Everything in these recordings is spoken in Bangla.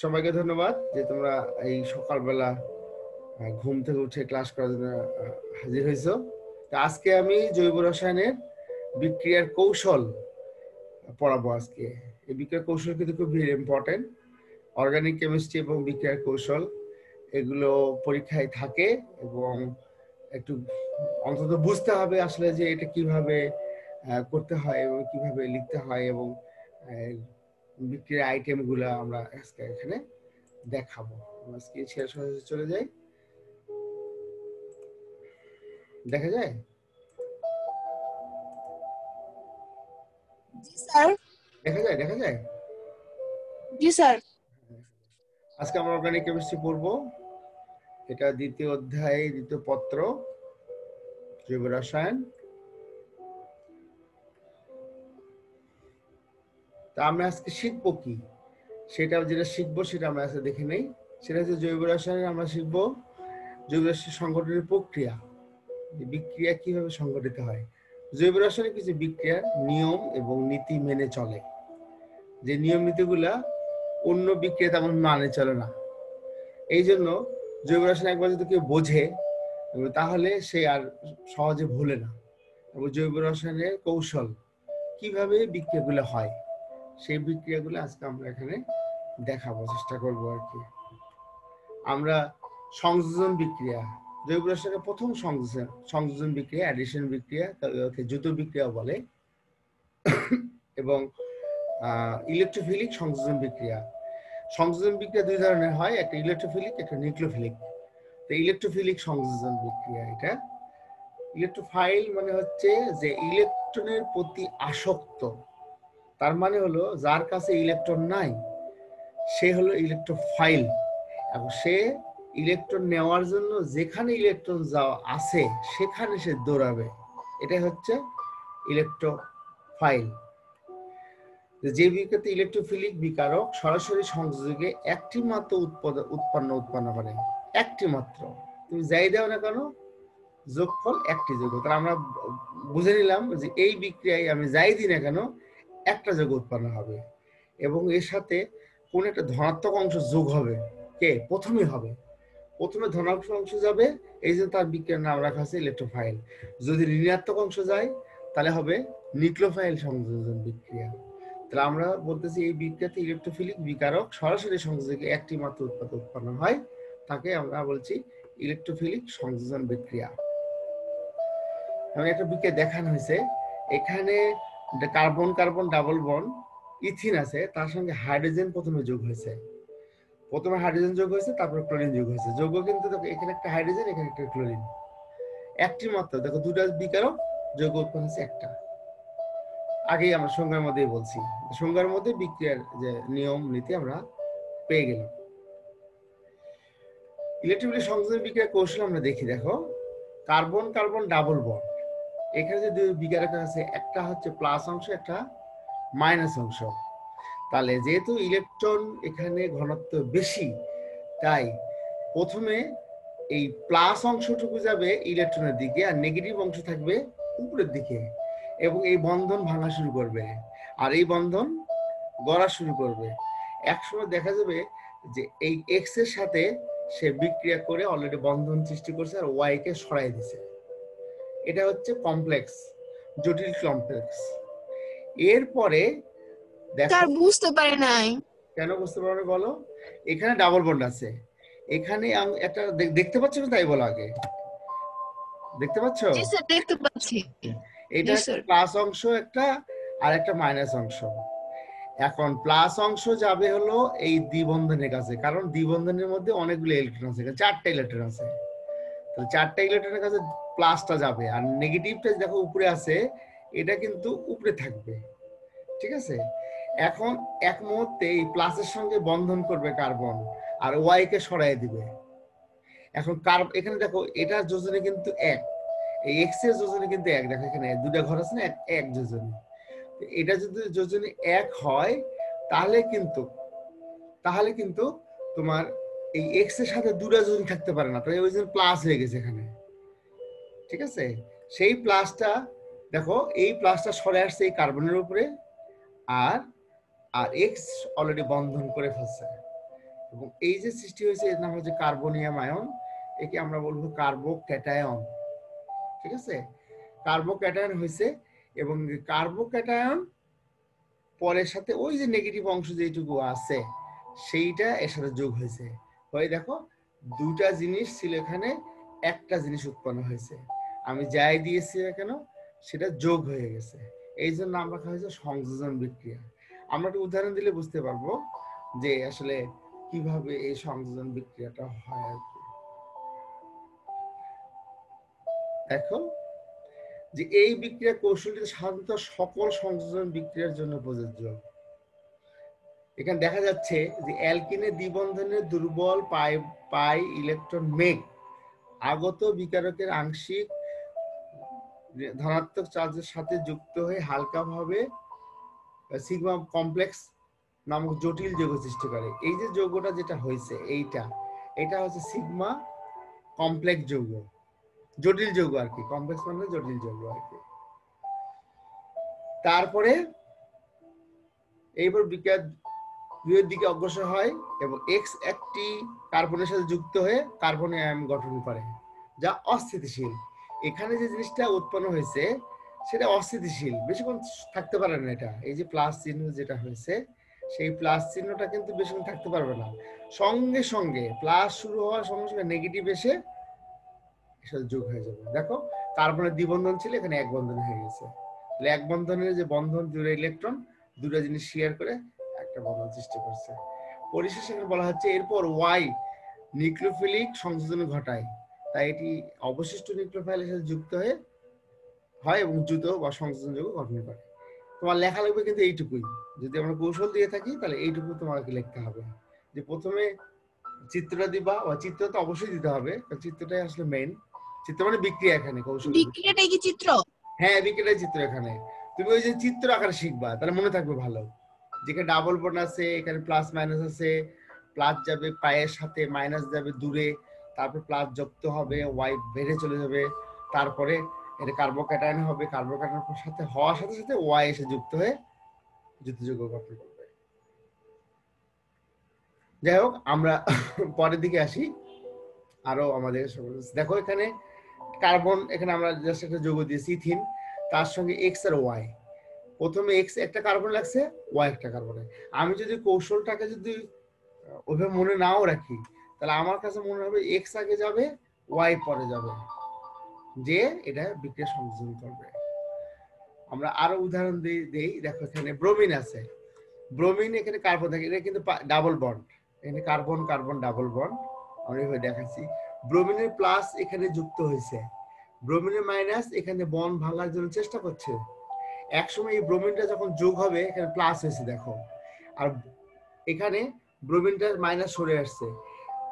সবাইকে ধন্যবাদ যে তোমরা এই সকালবেলা ঘুম থেকে উঠে ক্লাস করার জন্য হাজির হয়েছো। আজকে আমি জৈব রসায়নের বিক্রিয়ার কৌশল পড়াবো। আজকে এই বিক্রিয়ার কৌশল কিন্তু খুব ইম্পর্টেন্ট। অর্গানিক কেমিস্ট্রি এবং বিক্রিয়ার কৌশল এগুলো পরীক্ষায় থাকে এবং একটু অন্তত বুঝতে হবে আসলে যে এটা কিভাবে করতে হয় এবং কিভাবে লিখতে হয় এবং বিক্রিয়ার আইটেম গুলো আমরা আজকে এখানে দেখাবো। আজকে সরাসরি চলে যাই, দেখা যায়? জি স্যার। দেখা যায়। জি স্যার। আজকে আমরা অর্গানিক কেমিস্ট্রি পড়বো। এটা দ্বিতীয় অধ্যায়, দ্বিতীয় পত্র, জৈব রসায়ন। তা আমরা আজকে শিখবো কি, সেটা যেটা শিখবো সেটা আমরা আজকে দেখে নেই। সেটা হচ্ছে জৈব রসায়নে আমরা শিখবো জৈব রসায়ন সংগঠনের প্রক্রিয়া, বিক্রিয়া কিভাবে সংগঠিত হয়। জৈব রসায়নে কিছু বিক্রিয়ার নিয়ম এবং নীতি মেনে চলে, যে নিয়ম নীতিগুলা অন্য বিক্রিয়া তেমন মানে চলে না। এই জন্য জৈব রসায়ন একবার যদি কেউ বোঝে তাহলে সে আর সহজে ভুলে না। এবং জৈব রসায়নের কৌশল কিভাবে বিক্রিয়াগুলো হয় সেই বিক্রিয়াগুলো আজকে আমরা এখানে দেখাবো, চেষ্টা করবো আর কি। আমরা সংযোজন বিক্রিয়া, জৈব রসায়নের প্রথম সংযোজন বিক্রিয়া, অ্যাডিশন বিক্রিয়া, যৌথ বিক্রিয়া বলে, এবং ইলেকট্রোফিলিক সংযোজন বিক্রিয়া। সংযোজন বিক্রিয়া দুই ধরনের হয়, একটা ইলেকট্রোফিলিক, একটা নিউক্লিওফিলিক। তো ইলেকট্রোফিলিক সংযোজন বিক্রিয়া এটা। ইলেকট্রোফাইল মানে হচ্ছে যে ইলেকট্রনের প্রতি আসক্ত, তার মানে হলো যার কাছে ইলেকট্রন নাই সে হলো ইলেকট্রোফাইল, এবং সে ইলেকট্রন নেওয়ার জন্য যেখানে ইলেকট্রন যাওয়া আছে সেখানে সে দৌড়াবে, এটাই হচ্ছে ইলেকট্রোফাইল। যে বিক্রিয়াতে ইলেকট্রোফিলিক বিকারক সরাসরি সংযোগে একটি মাত্র উৎপন্ন করে, একটি মাত্র। তুমি যাই দাও না কেন যোগফল একটি যৌগ। তাহলে আমরা বুঝে নিলাম যে এই বিক্রিয়ায় আমি যাই দিই না কেন একটা যৌগ উৎপন্ন হবে, এবং এর সাথে কোন একটা ধনাত্মক অংশ যোগ হবে। কে প্রথমে হবে? প্রথমে ধনাত্মক অংশ যাবে, এই জন্য তার বিক্রিয়ার নাম রাখা আছে ইলেকট্রোফাইল। যদি ঋণাত্মক অংশ যায় তাহলে হবে নিউক্লিওফাইল সংযোজন বিক্রিয়া। তাহলে আমরা বলতেছি এই বিক্রিয়াতে ইলেকট্রোফিলিক বিকারক সরাসরি সংযোগে একটি মাত্র উৎপন্ন হয়, তাকে আমরা বলছি ইলেকট্রোফিলিক সংযোজন বিক্রিয়া। একটা বিক্রিয়া দেখানো হয়েছে, এখানে carbon carbon double bond ethene আছে, তার সঙ্গে হাইড্রোজেন প্রথমে যোগ হয়েছে। প্রথমে হাইড্রোজেন যোগ হয়েছে, তারপর ক্লোরিন যোগ হয়েছে। যৌগ কিন্তু এখানে একটা হাইড্রোজেন, এখানে একটা ক্লোরিন, একটি মাত্র। দেখো দুটা বিকারক, যৌগ উৎপন্ন হচ্ছে একটা। আগেই আমরা সংজ্ঞার মধ্যেই বলছি, সংজ্ঞার মধ্যে বিক্রিয়ার যে নিয়ম নীতি আমরা পেয়ে গেলাম। ইলেকট্রোফিলিক সংযোজন বিক্রিয়ার কৌশল আমরা দেখি। দেখো কার্বন কার্বন ডাবল বন্ড, এখানে যে দুই বিকারক আছে, একটা হচ্ছে প্লাস অংশ, একটা মাইনাস অংশ। তাহলে যেহেতু ইলেকট্রন এখানে ঘনত্ব বেশি, তাই প্রথমে এই প্লাস অংশটুকু যাবে ইলেকট্রনের দিকে আর নেগেটিভ অংশ থাকবে উপরের দিকে, এবং এই বন্ধন ভাঙা শুরু করবে আর এই বন্ধন গড়া শুরু করবে। একসময় দেখা যাবে যে এই এক্স এর সাথে সে বিক্রিয়া করে অলরেডি বন্ধন সৃষ্টি করছে আর ওয়াই কে সরাই দিছে। এটা হচ্ছে কমপ্লেক্স, জটিল কমপ্লেক্স। এরপরে দেখো, বুঝতে পারি নাই। কেন বুঝতে পারবে বলো? এখানে ডাবল বন্ড আছে, এখানে একটা দেখতে পাচ্ছ না? তাই বলো আগে, দেখতে পাচ্ছ? জি স্যার, দেখতে পাচ্ছি। এটা জি একটা স্যার। প্লাস অংশ একটা, আর একটা মাইনাস অংশ। এখন প্লাস অংশ যাবে হলো এই দ্বিবন্ধনের কাছে, কারণ দ্বিবন্ধনের মধ্যে অনেকগুলো ইলেকট্রন আছে, চারটা ইলেকট্রন আছে। তো চারটা ইলেকট্রনের কাছে প্লাসটা যাবে, আর নেগেটিভটা দেখো উপরে আছে, এটা কিন্তু উপরে থাকবে। ঠিক আছে? এখন এক মুহূর্তে এই প্লাসের সঙ্গে বন্ধন করবে কার্বন আর ওয়াই কে সরাই দিবে। এখন এখানে দেখো এটার যোজনী কিন্তু এক, এই এক্স এর যোজনী কিন্তু এক। দেখো এখানে দুটা ঘর আছে না, এক যোজনী। এটা যদি যোজনী এক হয় তাহলে কিন্তু তোমার এই এক্স এর সাথে দুটা যোজনী থাকতে পারে না, তাহলে ওই জন্য প্লাস হয়ে গেছে এখানে। ঠিক আছে? সেই প্লাসটা দেখো, এই প্লাসটা সরে আসছে এই কার্বনের উপরে, আর আর এক্স অলরেডি বন্ধন করে ফেলছে। এবং এই যে সৃষ্টি হয়েছে এর নাম হচ্ছে কার্বনিয়াম আয়ন, একে আমরা বলবো কার্বোক্যাটায়ন। ঠিক আছে, কার্বোক্যাটায়ন হয়েছে এবং কার্বোক্যাটায়ন পরের সাথে ওই যে নেগেটিভ অংশ যেটুকু আছে সেইটা এর সাথে যোগ হয়েছে, হয়ে দেখো দুটা জিনিস ছিল এখানে, একটা জিনিস উৎপন্ন হয়েছে। আমি যাই দিয়েছি কেন সেটা যোগ হয়ে গেছে, এই জন্য নাম রাখা হয়েছে সংযোজন বিক্রিয়া। আমরা একটা উদাহরণ দিলে বুঝতে পারবো যে আসলে কিভাবে এই সংযোজন বিক্রিয়াটা হয় আর কি। দেখো যে এই বিক্রিয়া কৌশলটি সাধারণত সকল সংযোজন বিক্রিয়ার জন্য প্রযোজ্য। এখানে দেখা যাচ্ছে যে অ্যালকিনের দ্বিবন্ধনের দুর্বল পাই ইলেকট্রন মেঘ আগত বিকারকের আংশিক ধনাত্মক চার্জের সাথে যুক্ত হয়ে হালকাভাবে সিগমা কমপ্লেক্স নামক জটিল যৌগ সৃষ্টি করে। এই যে যৌগটা যেটা হয়েছে এটা হচ্ছে সিগমা কমপ্লেক্স যৌগ, জটিল যৌগ আর কি, কমপ্লেক্স মানে জটিল যৌগ আর কি। তারপরে এইবার বিক্রিয়া দুইয়ের দিকে অগ্রসর হয় এবং এক্স একটি কার্বনের সাথে যুক্ত হয়ে কার্বনের আয়ন গঠন করে যা অস্থিতিশীল। এখানে যে জিনিসটা উৎপন্ন হয়েছে সেটা অস্থিতিশীল, বেশিক্ষণ থাকতে পারে না। এটা এই যে প্লাস চিহ্ন যেটা হয়েছে সেই প্লাস চিহ্নটা কিন্তু বেশিক্ষণ থাকতে পারবে না, সঙ্গে সঙ্গে প্লাস শুরু হওয়ার সঙ্গে সঙ্গে নেগেটিভ এসে যোগ হয়ে যাবে। দেখো কার্বনের দ্বিবন্ধন ছিল, এখানে এক বন্ধন হয়ে গেছে। তাহলে এক বন্ধনের যে বন্ধন দুটো ইলেকট্রন দুটো জিনিস শেয়ার করে একটা বন্ধন সৃষ্টি করছে। পরিশেষে বলা হচ্ছে এরপর ওয়াই নিউক্লিওফিলিক সংযোজন ঘটায়, তাই এটি অবশিষ্ট নিউক্লিওফাইলের সাথে যুক্ত হয় এবং দ্রুত বা সংযোজন যৌগ গঠন করে। তোমার লেখা লাগবে কিন্তু এইটুকুই, যদি আমরা কৌশল দিয়ে থাকি তাহলে এইটুকু তোমাকে লিখতে হবে, যে প্রথমে চিত্রটা দিবা, বা চিত্র তো অবশ্যই দিতে হবে, চিত্রটাই আসলে মেইন। চিত্র মানে বিক্রিয়া, এখানে কৌশল বিক্রিয়াটাই কি চিত্র? হ্যাঁ বিক্রিয়াটাই চিত্র। এখানে তুমি ওই যে চিত্র আকারে শিখবা তাহলে মনে থাকবে ভালো। যেখানে ডাবল বন্ড আছে এখানে প্লাস মাইনাস আছে, প্লাস যাবে পায়ের সাথে, মাইনাস যাবে দূরে, তারপর প্লাস যুক্ত হবে, ওয়াই বেড়ে চলে যাবে, তারপরে এটা কার্বোক্যাটায়ন হবে, কার্বোক্যাটায়নের সাথে হওয়ার সাথে সাথে ওয়াই এসে যুক্ত হয়ে যুক্ত যৌগ গঠন করবে। যাই হোক আমরা পরের দিকে আসি। আরো আমাদের দেখো এখানে কার্বন, এখানে আমরা জাস্ট একটা যৌগ দিয়েছি ইথিন, তার সঙ্গে এক্স আর ওয়াই। প্রথমে এক্স একটা কার্বন লাগছে, ওয়াই একটা কার্বনে। আমি যদি কৌশলটাকে যদি ওইভাবে মনে নাও রাখি তাহলে আমার কাছে মনে হবে এক্স আগে যাবে ওয়াই পরে যাবে, যে এটা বিক্রিয়া সংযোজন করবে। আমরা আরো উদাহরণ দেই। দেখো এখানে ব্রোমিন আছে, ব্রোমিন এখানে কার্বন থাকে, এটা কিন্তু ডাবল বন্ড, এখানে কার্বন কার্বন ডাবল বন্ড আমরা এইভাবে দেখাচ্ছি। ব্রোমিনের প্লাস এখানে যুক্ত হয়েছে, ব্রোমিনের মাইনাস এখানে বন্ড ভাঙার জন্য চেষ্টা করছে। একসময় এই ব্রোমিনটা যখন যোগ হবে এখানে প্লাস হয়েছে দেখো, আর এখানে ব্রোমিনটার মাইনাস সরে আসছে।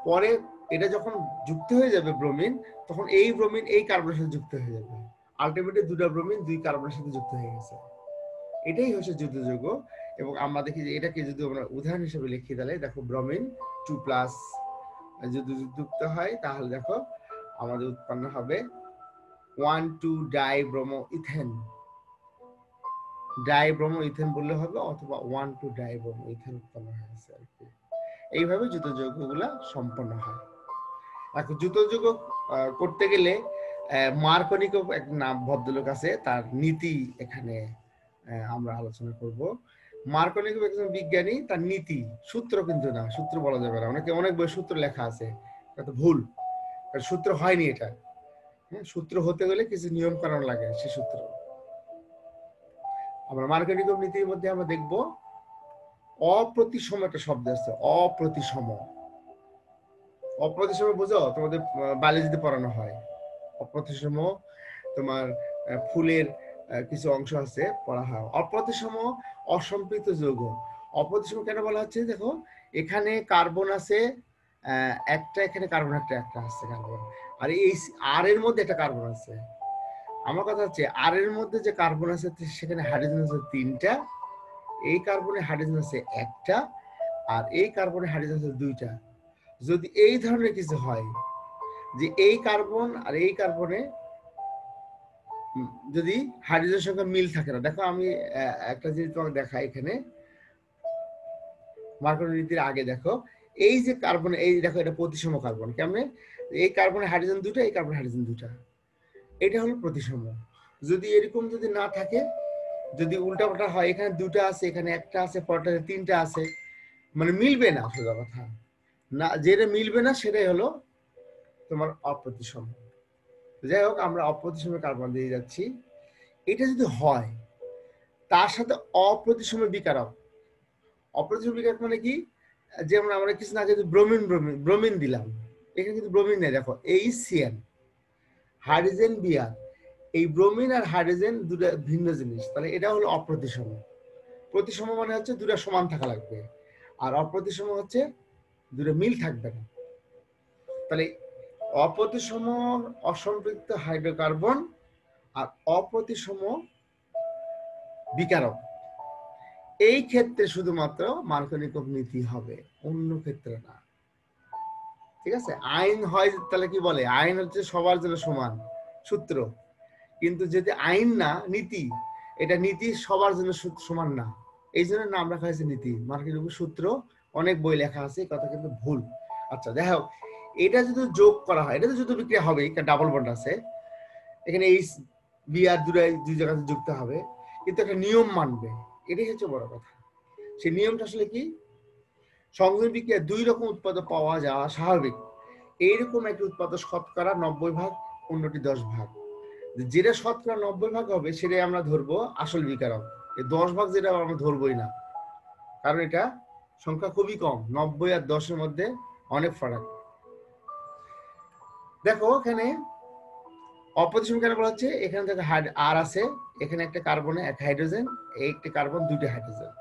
পরে এটা যখন যুক্ত হয়ে যাবে ব্রোমিন, তখন এই ব্রোমিন এই কার্বনের সাথে যুক্ত হয়ে যাবে, আলটিমেটলি দুটো ব্রোমিন দুই কার্বনের সাথে যুক্ত হয়ে গেছে। এটাই হচ্ছে যুদ্ধ যৌগ। এবং আমরা দেখি যে এটাকে যদি আমরা উদাহরণ হিসেবে লিখি তাহলে দেখো ব্রোমিন 2+ যদি যুক্ত হয় তাহলে দেখো আমাদের উৎপন্ন হবে 1,2-ডাইব্রোমো ইথেন, ডাইব্রোমো ইথেন বললে হবে, অথবা 1,2-ডাইব্রোমো ইথেন উৎপন্ন হয়েছে আর কি। এইভাবে যুদ্ধ যৌগগুলা সম্পন্ন হয়। এখন যুদ্ধ যৌগ করতে গেলে মার্কনিকভ এক নাম ভদ্রলোক আছে, তার নীতি এখানে আমরা আলোচনা করব। মার্কনিকভ একজন বিজ্ঞানী, তার নীতি, সূত্র কিন্তু না, সূত্র বলা যাবে না, অনেক বই সূত্র লেখা আছে, এটা ভুল, সূত্র হয়নি এটা। হ্যাঁ, সূত্র হতে গেলে কিছু নিয়ম কানুন লাগে, সে সূত্র। আমরা মার্কনিকভ নীতির মধ্যে আমরা দেখব অপ্রতিসম একটা শব্দ আছে, অপ্রতিসম। অপ্রতিসম বুঝো, তোমাদের বায়োলজিতে পড়ানো হয়। অপ্রতিসম তোমার ফুলের কিছু অংশ আছে পড়া হয়। অপ্রতিসম অসম্পৃক্ত যৌগ। অপ্রতিসম কেন বলা হচ্ছে, দেখো এখানে কার্বন আছে একটা, এখানে কার্বন একটা আছে কার্বন, আর এই আর এর মধ্যে একটা কার্বন আছে। আমার কথা হচ্ছে আর এর মধ্যে যে কার্বন আছে সেখানে হাইড্রোজেন আছে 3টা, এই কার্বনে হাইড্রোজেন আছে 1টা, আর এই কার্বনে হাইড্রোজেন আছে 2টা। যদি এই ধরনের কিছু হয় যে এই কার্বন আর এই কার্বনে যদি হাইড্রোজেনের সঙ্গে মিল থাকে না, দেখো আমি একটা জিনিস তোমাকে দেখাই। এখানে মার্কনিক নীতির আগে দেখো এই যে কার্বন, এই দেখো এটা প্রতিসম কার্বন, কেমনে এই কার্বনের হাইড্রোজেন দুটো, এই কার্বনের হাইড্রোজেন দুটা, এটা হলো প্রতিসম। যদি এরকম যদি না থাকে, যদি উল্টাপাল্টা হয়, এখানে দুটো আছে, এখানে একটা আছে, পরটাতে তিনটা আছে, মানে মিলবে না, সোজা কথা না, যেটা মিলবে না সেটাই হলো তোমার অপ্রতিসম। যাই হোক, আমরা অপ্রতিসম কার্বন দিয়ে যাচ্ছি। এটা যদি হয় তার সাথে অপ্রতিসম বিকারক। অপ্রতিসম বিকারক মানে কি, যেমন আমরা কিছু না যদি ব্রোমিন ব্রোমিন ব্রোমিন দিলাম, এখানে কিন্তু ব্রোমিন নেই, দেখো HCN হাইড্রোজেন বিআর, এই ব্রোমিন আর হাইড্রোজেন দুটো ভিন্ন জিনিস, তাহলে এটা হলো অপ্রতিসম। প্রতিসম মানে হচ্ছে দুটো সমান থাকা লাগবে, আর অপ্রতিসম হচ্ছে দুটো মিল থাকবে না। তাহলে অপ্রতিসম অসম্পৃক্ত হাইড্রোকার্বন আর অপ্রতিসম বিকারক, এই ক্ষেত্রে শুধুমাত্র মার্কনিকভ নীতি হবে, অন্য ক্ষেত্রে না। ঠিক আছে, আইন হয় তাহলে কি বলে, আইন হচ্ছে সবার জন্য সমান সূত্র, কিন্তু যদি আইন না নীতি, এটা নীতি সবার জন্য সমান না, এই জন্য নাম রাখা হয়েছে নীতি। মার্কনিকভ সূত্র অনেক বই লেখা আছে, এই কথা কিন্তু ভুল। আচ্ছা দেখো, এটা যদি যোগ করা হয়, এটা তো যুদ্ধ বিক্রিয়া হবে, ডাবল বন্ড আছে, এখানে এই বিআর দুই জায়গাতে যুক্ত হবে, কিন্তু একটা নিয়ম মানবে, এটাই হচ্ছে বড় কথা। সেই নিয়মটা আসলে কি, সংযোজন বিক্রিয়া দুই রকম উৎপাদক পাওয়া যাওয়া স্বাভাবিক। এইরকম একটি উৎপাদক শতকরা 90 ভাগ, অন্যটি 10 ভাগ। যেটা শতকরা 90 ভাগ হবে সেটাই আমরা ধরবো আসল বিকারক, এই 10 ভাগ যেটা আমরা ধরবোই না, কারণ এটা সংখ্যা খুবই কম, 90 আর 10-এর মধ্যে অনেক ফারাক। দেখো এখানে অপ্রতিসম কেন বলা হচ্ছে, এখানে দেখো আর আছে, এখানে একটা কার্বনে এক হাইড্রোজেন, একটি কার্বন দুইটা হাইড্রোজেন,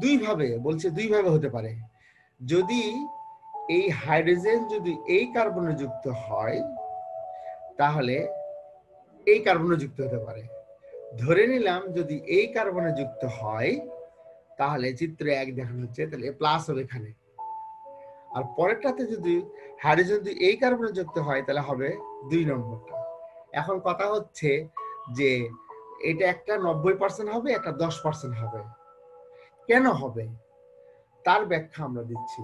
দুই ভাবে হতে পারে। যদি এই হাইড্রোজেন যদি এই কার্বনে যুক্ত হয়, তাহলে এই কার্বনে যুক্ত হতে পারে। ধরে নিলাম যদি এই কার্বনে যুক্ত হয়, তাহলে চিত্র 1 দেখানো হচ্ছে, তাহলে প্লাস হবে এখানে। আর পরেরটাতে যদি হাইড্রোজেন যদি এই কার্বনে যুক্ত হয়, তাহলে হবে 2 নম্বরটা। এখন কথা হচ্ছে যে এটা একটা 90% হবে, একটা 10% হবে। কেন হবে তার ব্যাখ্যা আমরা দিচ্ছি।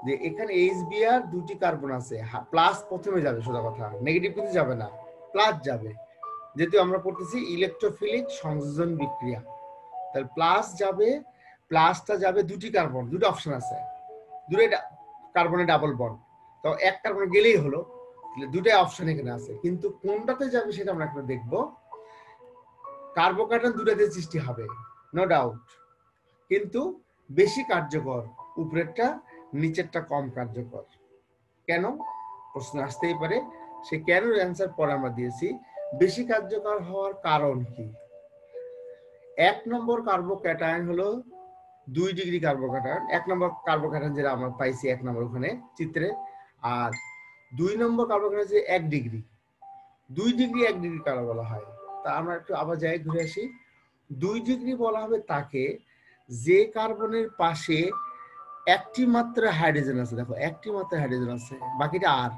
যে এখানে HBr দুটি কার্বন আছে, প্লাস প্রথমে যাবে, সোজা কথা, নেগেটিভ কিন্তু যাবে না, প্লাস যাবে, যেহেতু আমরা পড়তেছি ইলেকট্রোফিলিক সংযোজন বিক্রিয়া, তাহলে প্লাস যাবে, প্লাসটা যাবে দুটি কার্বন, দুটো অপশন আছে, দুটোই কার্বনে ডাবল বন্ড, তো এক কার্বনে গেলেই হলো, তাহলে দুটাই অপশন এখানে আছে, কিন্তু কোনটাতে যাবে সেটা আমরা এখন দেখব। কার্বোকার্বন দুটাতে সৃষ্টি হবে, নো ডাউট, কিন্তু বেশি কার্যকর উপরেরটা, নিচেরটা কম কার্যকর। কেন, প্রশ্ন আসতেই পারে, সে কেন অ্যান্সার পরে আমরা দিয়েছি। বেশি কার্যকর হওয়ার কারণ কি, 1 নম্বর কার্বোক্যাটায়ন হলো 2 ডিগ্রি কার্বোক্যাটায়ন, 1 নম্বর কার্বোক্যাটায়ন যেটা আমরা পাইছি 1 নম্বর ওখানে চিত্রে, আর 2 নম্বর কার্বোক্যাটায়ন যে 1 ডিগ্রি, 2 ডিগ্রি 1 ডিগ্রি কারা বলা হয়, তা আমরা একটু আবার যাই ঘুরে আসি। 2 ডিগ্রি বলা হবে তাকে যে কার্বনের পাশে একটি মাত্র হাইড্রোজেন আছে, দেখো একটি মাত্র হাইড্রোজেন আছে, বাকিটা আর,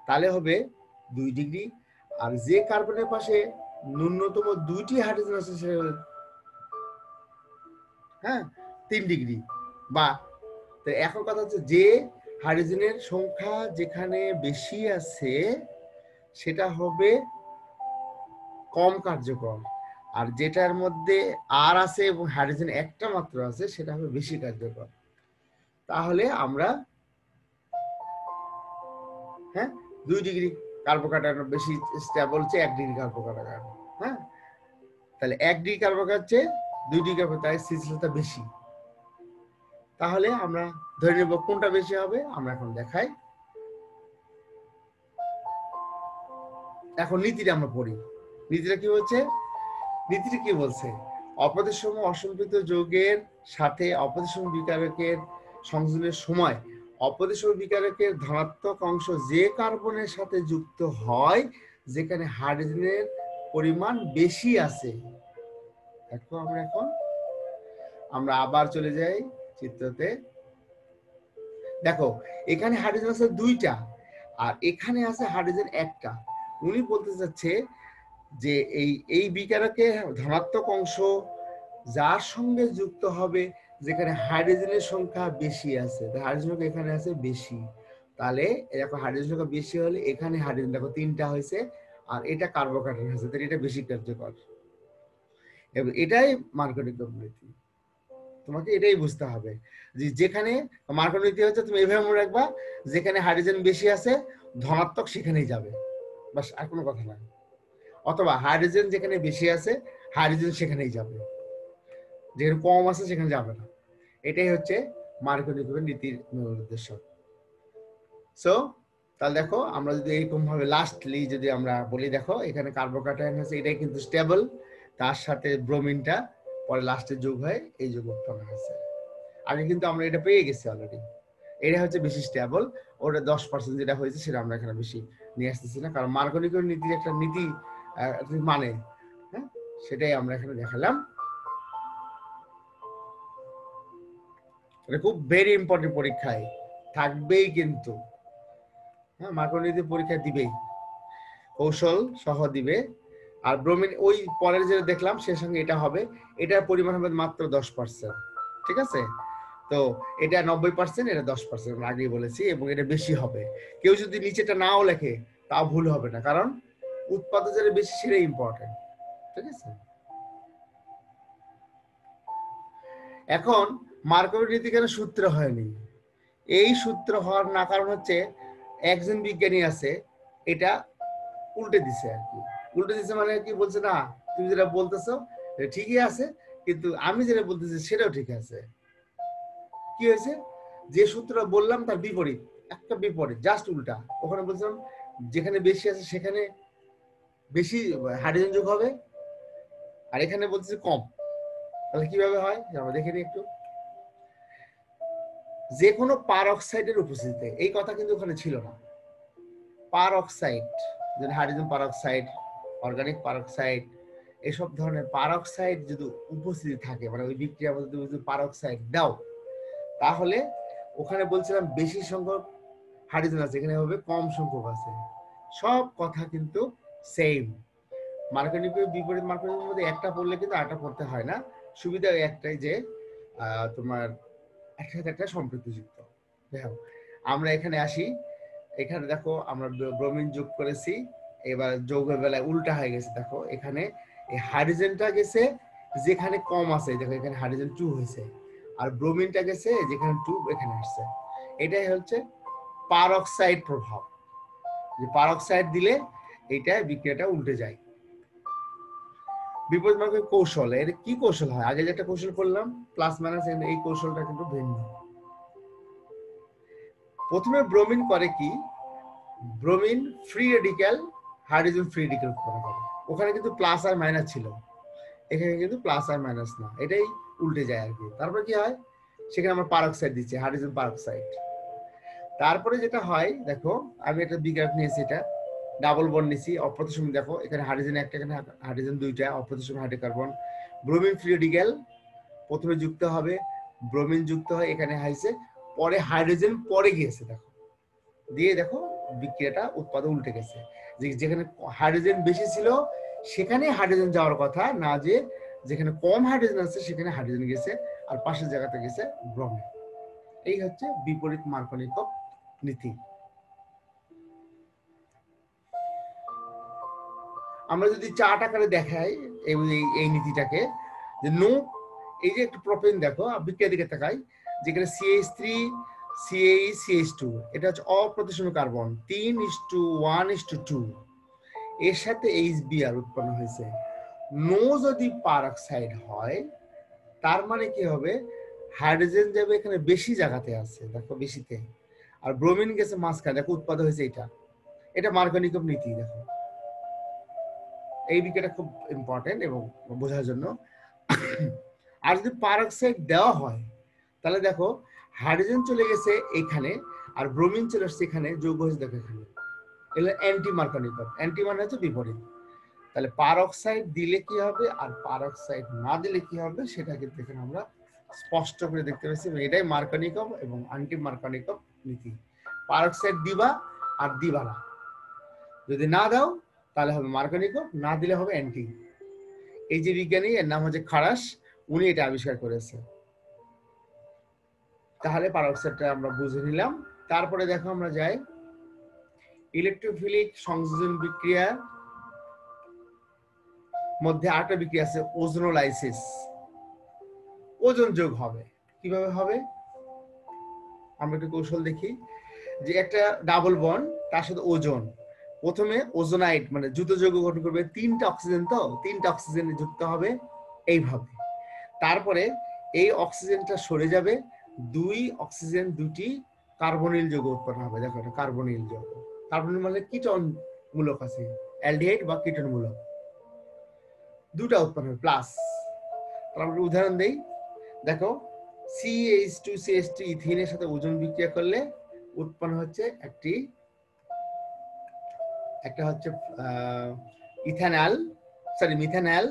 তাহলে হবে 2 ডিগ্রি। আর যে কার্বনের পাশে ন্যূনতম 2টি হাইড্রোজেন আছে সেটা হলো 3 ডিগ্রি। বা তো এখন কথা হচ্ছে, যে হাইড্রোজেনের সংখ্যা যেখানে বেশি আছে সেটা হবে কম কার্যকর, আর যেটার মধ্যে আর আছে এবং হাইড্রোজেন একটা মাত্র আছে সেটা হবে বেশি কার্যকর। তাহলে আমরা 2 ডিগ্রি কার্বোকার্বন বেশি স্টেবল হচ্ছে 1 ডিগ্রি কার্বোকার্বন। তাহলে 1 ডিগ্রি কার্বোকার্বন হচ্ছে 2 ডিগ্রি কার্বোকার্বন, তাই স্থিতিশীলতা বেশি। তাহলে আমরা ধরে নেব কোনটা বেশি হবে, আমরা এখন দেখাই। এখন নীতিটা আমরা পড়ি, নীতিটা কি বলছে, নীতিটা কি বলছে, অপ্রতিসম অসম্পৃক্ত যৌগের সাথে অপ্রতিসম বিকারকের সংযোজনের সময় অপ্রতিসম বিকারকের ধনাত্মক অংশ যে কার্বনের সাথে যুক্ত হয় যেখানে হাইড্রোজেনের পরিমাণ বেশি আছে। দেখো আমরা আবার চলে যাই চিত্রতে, দেখো এখানে হাইড্রোজেন আছে 2টা আর এখানে আছে হাইড্রোজেন একটা। উনি বলতে চাচ্ছে যে এই বিকারকের ধনাত্মক অংশ যার সঙ্গে যুক্ত হবে যেখানে হাইড্রোজেনের সংখ্যা বেশি আছে, হাইড্রোজেন সংখ্যা এখানে আছে বেশি, তাহলে দেখো হাইড্রোজেন সংখ্যা বেশি হলে এখানে হাইড্রোজেন দেখো 3টা হয়েছে, আর এটা কার্বোকার্বন হয়েছে, তাহলে এটা বেশি কার্যকর। এবং এটাই মার্কোনিক নীতি। তোমাকে এটাই বুঝতে হবে যে যেখানে মার্কোনিক নীতি হচ্ছে, তুমি এভাবে মনে রাখবা, যেখানে হাইড্রোজেন বেশি আছে ধনাত্মক সেখানেই যাবে, বাস, আর কোনো কথা নাই। অথবা হাইড্রোজেন যেখানে বেশি আছে হাইড্রোজেন সেখানেই যাবে, যেখানে কম আছে সেখানে যাবে না। এটাই হচ্ছে মার্কোনিক নীতির মূল উদ্দেশ্য। সো তাহলে দেখো আমরা যদি এরকম ভাবে লাস্টলি যদি আমরা বলি, দেখো এখানে কার্বোকাটায়ন আছে, এটাই কিন্তু স্টেবল, তার সাথে ব্রোমিনটা পরে লাস্টে যোগ হয়, এই যোগ উৎপন্ন হয়েছে। আগে কিন্তু আমরা এটা পেয়ে গেছি অলরেডি, এটা হচ্ছে বেশি স্টেবল, ওটা 10% যেটা হয়েছে সেটা আমরা এখানে বেশি নিয়ে আসতেছি না, কারণ মার্কোনিক নীতির একটা নীতি মানে, হ্যাঁ, সেটাই আমরা এখানে দেখালাম। এটা খুব ভেরি ইম্পর্টেন্ট, পরীক্ষায় থাকবেই কিন্তু, হ্যাঁ, মার্কোনিক নীতি পরীক্ষা দিবেই, কৌশল সহ দিবে। আর ব্রোমিন ওই পরের যেটা দেখলাম সে সঙ্গে এটা হবে, এটার পরিমাণ হবে মাত্র 10%, ঠিক আছে? তো এটা 90%, এটা 10%, আমরা আগেই বলেছি, এবং এটা বেশি হবে। কেউ যদি নিচেটা নাও লেখে তাও ভুল হবে না, কারণ উৎপাদন যেটা বেশি সেটাই ইম্পর্টেন্ট, ঠিক আছে? এখন মার্কোনিক নীতি কেন সূত্র হয়নি? এই সূত্র হওয়ার না কারণ হচ্ছে একজন বিজ্ঞানী আছে এটা উল্টে দিছে আর কি। উল্টে দিছে মানে কি বলছে, না তুমি যেটা বলতেছো ঠিকই আছে, কিন্তু আমি যেটা বলতেছি সেটাও ঠিক আছে। কি হয়েছে, যে সূত্রটা বললাম তার বিপরীত, একটা বিপরীত, জাস্ট উল্টা। ওখানে বলছিলাম যেখানে বেশি আছে সেখানে বেশি হাইড্রোজেন যোগ হবে, আর এখানে বলতেছে কম। তাহলে কিভাবে হয় আমরা দেখে নিই একটু। যে কোনো পারঅক্সাইডের উপস্থিতিতে, এই কথা কিন্তু ওখানে ছিল না, পারঅক্সাইড, যেন হাইড্রোজেন পারঅক্সাইড, অর্গানিক পারঅক্সাইড, এসব ধরনের পারঅক্সাইড যদি উপস্থিতি থাকে, মানে ওই বিক্রিয়ার মধ্যে যদি পারঅক্সাইড দাও, তাহলে ওখানে বলছিলাম বেশি সংখ্যক হাইড্রোজেন আছে, এখানে হবে কম সংখ্যক আছে। সব কথা কিন্তু সেম। মার্কোনিক বিপরীত মার্কোনিকের মধ্যে একটা পড়লে কিন্তু আরেকটা পড়তে হয় না। সুবিধা একটাই যে তোমার একটার সাথে একটা সম্পৃক্তযুক্ত। দেখো আমরা এখানে আসি, এখানে দেখো আমরা ব্রোমিন যোগ করেছি, এবার যৌগের বেলায় উল্টা হয়ে গেছে। দেখো এখানে এই হাইড্রোজেনটা গেছে যেখানে কম আছে, দেখো এখানে হাইড্রোজেন 2 হয়েছে, আর ব্রোমিনটা গেছে যেখানে 2 এখানে আসছে। এটাই হচ্ছে পারঅক্সাইড প্রভাব, যে পারঅক্সাইড দিলে এইটা বিক্রিয়াটা উল্টে যায়। বিপরীত মার্কের কৌশল, এর কি কৌশল হয়? আগে যেটা কৌশল করলাম প্লাস মাইনাস, এই কৌশলটা কিন্তু ভিন্ন। প্রথমে ব্রোমিন করে কি, bromine free radical hydrogen free radical উৎপন্ন করে। ওখানে কিন্তু প্লাস আর মাইনাস ছিল, এখানে কিন্তু প্লাস আর মাইনাস না, এটাই উল্টে যায় আর কি। তারপরে কি হয়, সেখানে আমরা পারঅক্সাইড দিচ্ছি, হাইড্রোজেন পারঅক্সাইড। তারপরে যেটা হয়, দেখো আমি একটা বিগ্রাফ নিয়েছি, এটা ডাবল বন্ড নিয়েছি, অপ্রতিসম। দেখো এখানে হাইড্রোজেন একটা, এখানে হাইড্রোজেন 2টা, অপ্রতিসম হাইড্রোকার্বন। ব্রোমিন ফ্রি রেডিক্যাল প্রথমে যুক্ত হবে, ব্রোমিন যুক্ত হয়, এখানে হাইছে, পরে হাইড্রোজেন পরে গিয়েছে, দেখো দিয়ে দেখো বিক্রিয়াটা উৎপাদন উল্টে গেছে। যেখানে হাইড্রোজেন বেশি ছিল সেখানে হাইড্রোজেন যাওয়ার কথা না, যে যেখানে কম হাইড্রোজেন আছে সেখানে হাইড্রোজেন গেছে, আর পাশের জায়গাতে গেছে ব্রোমিন। এই হচ্ছে বিপরীত মার্কোনিক নীতি। আমরা যদি চার্ট আকারে দেখাই এই নীতিটাকে, যে নো, এই যে একটু প্রোপেন দেখো, বিক্রিয়া দিকে তাকাই, যেখানে CH3 CH CH2, এটা হচ্ছে অপ্রতিসম কার্বন 3:1:2, এর সাথে HBr উৎপন্ন হয়েছে। নো যদি পারঅক্সাইড হয় তার মানে কি হবে, হাইড্রোজেন যাবে এখানে বেশি জায়গাতে আছে, দেখো বেশিতে, আর ব্রোমিন গেছে মাঝখানে, দেখো উৎপাদন হয়েছে এটা। এটা মার্কোনিক নীতি। দেখো এই বিক্রিয়াটা খুব ইম্পর্টেন্ট এবং বোঝার জন্য। আর যদি পারঅক্সাইড দেওয়া হয় তাহলে দেখো হাইড্রোজেন চলে গেছে এখানে, আর ব্রোমিন চলে আসছে এখানে, যৌগ হয়েছে দেখো এখানে। এগুলো অ্যান্টি মার্কোনিক। অ্যান্টি মানে হচ্ছে বিপরীত। তাহলে পারঅক্সাইড দিলে কি হবে আর পারঅক্সাইড না দিলে কি হবে সেটা কিন্তু এখানে আমরা স্পষ্ট করে দেখতে পাচ্ছি। এটাই মার্কোনিক এবং অ্যান্টি মার্কোনিক নীতি। পারঅক্সাইড দিবা আর দিবা না, যদি না দাও তাহলে হবে মার্কোনিক, না দিলে হবে অ্যান্টি। এই যে বিজ্ঞানী, এর নাম হচ্ছে খারাস, উনি এটা আবিষ্কার করেছে। তাহলে পারক্সাইডটা আমরা বুঝে নিলাম। তারপরে দেখো আমরা যাই ইলেকট্রোফিলিক সংযোজন বিক্রিয়ার মধ্যে আরেকটা বিক্রিয়া আছে ওজোনোলাইসিস। ওজন যোগ হবে কিভাবে হবে আমরা একটু কৌশল দেখি। যে একটা ডাবল বন্ড তার সাথে ওজন, প্রথমে ওজোনাইড মানে দ্রুত যৌগ গঠন করবে, 3টা অক্সিজেন, তো 3টা অক্সিজেন যুক্ত হবে এইভাবে। তারপরে এই অক্সিজেনটা সরে যাবে, 2 অক্সিজেন 2টি কার্বনিল যৌগ উৎপন্ন হবে। দেখো এটা কার্বনিল যৌগ। কার্বনিল মানে কিটন মূলক আছে, অ্যালডিহাইড বা কিটন মূলক, 2টা উৎপন্ন হবে প্লাস। আমরা উদাহরণ দেই, দেখো CH2CH2 ইথিনের সাথে ওজন বিক্রিয়া করলে উৎপন্ন হচ্ছে একটা হচ্ছে ইথানল, সরি মিথানল,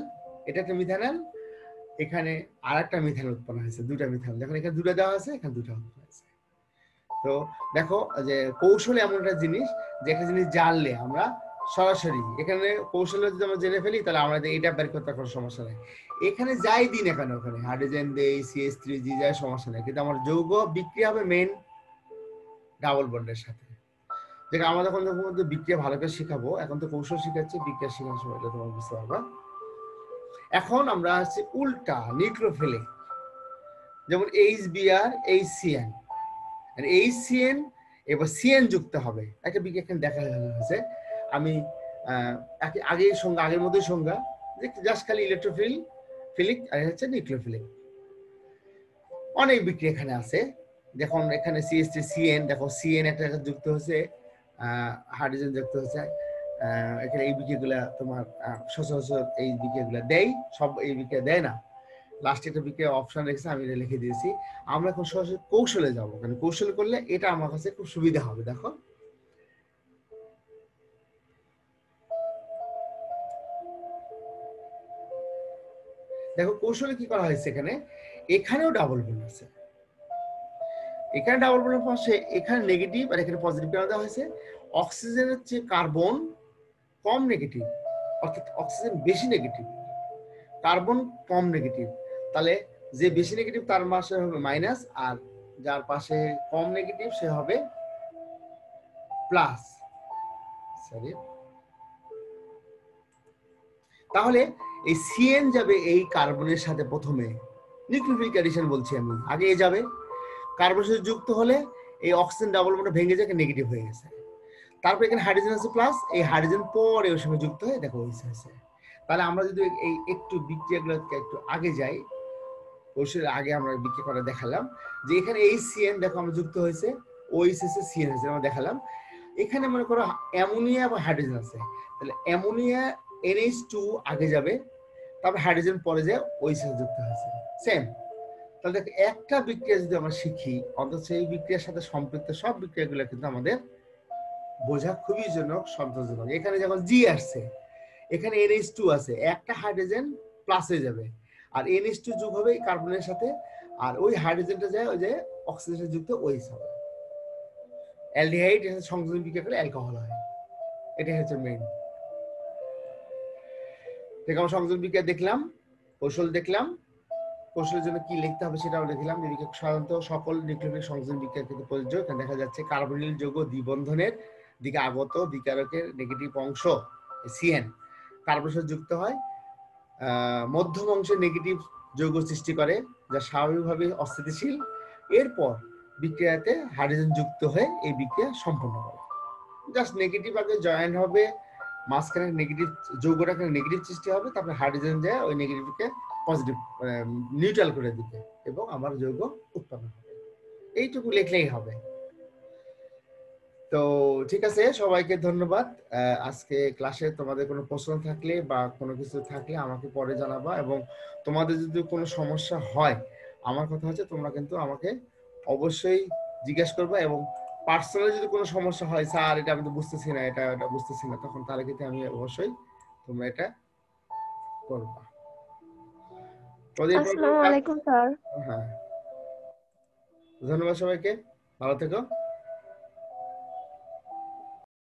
এটা একটা মিথানল, এখানে আরেকটা মিথানল উৎপন্ন হয়েছে, 2টা মিথানল। দেখো এখানে 2টা দেওয়া আছে, এখানে 2টা উৎপন্ন হয়েছে। তো দেখো যে কৌশলে এমন একটা জিনিস, যে একটা জিনিস জানলে আমরা সরাসরি এখানে কৌশলে যদি আমরা জেনে ফেলি তাহলে আমাদের এটা বের করতে কোনো সমস্যা নেই। এখানে যাই দিন এখানে, ওখানে হাইড্রোজেন দেই, CH3G যায়, সমস্যা নেই। কিন্তু আমার যৌগ বিক্রিয়া হবে মেন ডাবল বন্ডের সাথে। যেটা আমরা যখন বিক্রিয়া ভালো করে শিখাবো, এখন তো কৌশল শিখাচ্ছি, বিক্রিয়া শেখার সময় এটা তোমরা বুঝতে পারবা। এখন আমরা আসছি উল্টা নিউক্লিওফিলিক, যেমন HBr HCN, আর HCN এবার CN যুক্ত হবে। একটা বিক্রিয়া এখানে দেখা হয়েছে, আমি আগের সংজ্ঞা, আগের মধ্যে সংজ্ঞা, যে জাস্ট খালি ইলেকট্রোফিলিক আর হচ্ছে নিউক্লিওফিলিক। অনেক বিক্রিয়া এখানে আছে। যখন এখানে CH3CN, দেখো CN একটা যুক্ত হচ্ছে, হাইড্রোজেন যুক্ত হচ্ছে, এখানে এই বিক্রিয়াগুলা তোমার সচরাচর এই বিক্রিয়াগুলা দেয়, সব এই বিক্রিয়া দেয় না। লাস্টে একটা বিক্রিয়া অপশন রেখেছে, আমি এটা লিখে দিয়েছি। আমরা এখন সরাসরি কৌশলে যাব, কারণ কৌশল করলে এটা আমার কাছে খুব সুবিধা হবে। দেখো দেখো কৌশলে কি করা হয়েছে, এখানেও ডাবল বন্ড আছে, এখানে ডাবল বন্ডের পাশে এখানে নেগেটিভ আর এখানে পজিটিভ কেন দেওয়া হয়েছে? অক্সিজেনের চেয়ে কার্বন কম নেগেটিভ, অর্থাৎ অক্সিজেন বেশি নেগেটিভ, কার্বন কম নেগেটিভ। তাহলে যে বেশি নেগেটিভ তার পাশে হবে মাইনাস, আর যার পাশে কম নেগেটিভ সে হবে প্লাস। সরি, তাহলে এই CN যাবে এই কার্বনের সাথে, প্রথমে নিউক্লিওফিলিক অ্যাডিশন বলছি আমি, আগে এ যাবে, কার্বনের সাথে যুক্ত হলে এই অক্সিজেন ডাবল বন্ড ভেঙে যায়, নেগেটিভ হয়ে গেছে। তারপর এখানে হাইড্রোজেন আছে প্লাস, এই হাইড্রোজেন পরে ওর সঙ্গে যুক্ত হয়ে দেখো হয়েছে। তাহলে আমরা যদি এই একটু বিক্রিয়াগুলোকে একটু আগে যাই, কৌশলের আগে আমরা বিক্রিয়া করে দেখালাম যে এখানে এই CN দেখো আমরা যুক্ত হয়েছে, OH CN হয়েছে, আমরা দেখালাম। এখানে মনে করো অ্যামোনিয়া বা হাইড্রোজেন আছে, তাহলে অ্যামোনিয়া NH2 আগে যাবে, তারপর হাইড্রোজেন পরে যায়, OH যুক্ত হয়েছে, সেম। তাহলে একটা বিক্রিয়া যদি আমরা শিখি, অন্তত সেই বিক্রিয়ার সাথে সম্পৃক্ত সব বিক্রিয়াগুলো কিন্তু আমাদের বোঝা খুবই সন্তোষজনক। এখানে যখন G আসছে, এখানে NH2 আছে, একটা হাইড্রোজেন প্লাস হয়ে যাবে, আর NH2 যোগ হবে কার্বনের সাথে, আর ওই হাইড্রোজেনটা যায় ওই যে অক্সিজেনের যুক্ত OH হবে, অ্যালডিহাইড এর সাথে সংযোজন বিক্রিয়া করলে অ্যালকোহল হয়। এটাই হচ্ছে মেইন। ঠিক, আমরা সংযোজন বিক্রিয়া দেখলাম, কৌশল দেখলাম, কৌশলের জন্য কি লিখতে হবে সেটাও লিখলাম। সাধারণত সকল নিউক্লিওফিলিক সংযোজন বিক্রিয়া কিন্তু প্রযোজ্য। এখানে দেখা যাচ্ছে কার্বনিল যৌগ দ্বিবন্ধনের দিকে আগত বিকারকের নেগেটিভ অংশ CN কার্বনের সাথে যুক্ত হয়, মধ্যম অংশে নেগেটিভ যৌগ সৃষ্টি করে, যা স্বাভাবিকভাবে অস্থিতিশীল। এরপর বিক্রিয়াতে হাইড্রোজেন যুক্ত হয়ে এই বিক্রিয়া সম্পন্ন করে। জাস্ট নেগেটিভ আগে জয়েন্ট হবে, মাঝখানে নেগেটিভ যৌগটা নেগেটিভ সৃষ্টি হবে, তারপরে হাইড্রোজেন যায় ওই নেগেটিভকে পজিটিভ নিউট্রাল করে দিবে এবং আমার যৌগ উৎপন্ন হবে। এইটুকু লিখলেই হবে। তো ঠিক আছে, সবাইকে ধন্যবাদ। আজকে ক্লাসে তোমাদের কোনো প্রশ্ন থাকলে বা কোনো কিছু থাকলে আমাকে পরে জানাবা, এবং তোমাদের যদি কোনো সমস্যা হয়, আমার কথা হচ্ছে তোমরা কিন্তু আমাকে অবশ্যই জিজ্ঞেস করবে, এবং পার্সোনালি যদি কোনো সমস্যা হয়, স্যার এটা আমি তো বুঝতেছি না, এটা বুঝতেছি না, তখন তাহলে কিন্তু আমি অবশ্যই তোমরা এটা করবা। আসসালামু আলাইকুম স্যার। হ্যাঁ, ধন্যবাদ সবাইকে, ভালো থেকো।